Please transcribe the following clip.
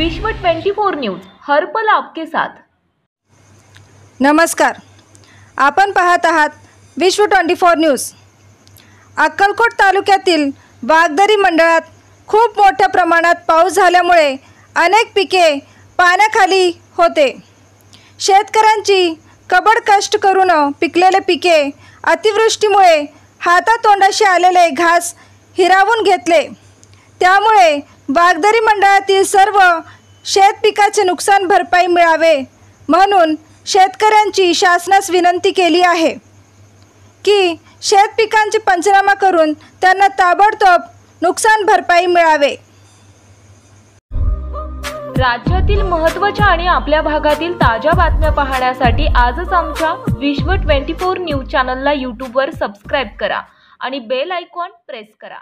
विश्व 24 न्यूज हर पल आपके साथ। नमस्कार, आपण पाहत आहात विश्व 24 न्यूज। अक्कलकोट तालुक्यातील वाघदरी मंडळात खूप मोठ्या प्रमाणात पाऊस झाल्यामुळे अनेक पिके पाण्याखाली होते। शेतकऱ्यांची कबड कष्ट करून पिकलेले पिके अतिवृष्टीमुळे हातातोंडाशी आलेले घास हिरावून घेतले। त्यामुळे वाघदरी मंडळातील सर्व शेतपिकाचे नुकसान भरपाई मिळावे म्हणून शेतकऱ्यांची शासनास विनंती केली आहे की शेतपिकांचे पंचनामा करून त्यांना ताबडतोब नुकसान भरपाई मिळावे। राज्यातील महत्त्वाच्या आणि आपल्या भागातील ताज्या बातम्या पाहण्यासाठी आजच आमच्या विश्व 24 न्यूज चॅनलला YouTube वर सबस्क्राइब करा आणि बेल आयकॉन प्रेस करा।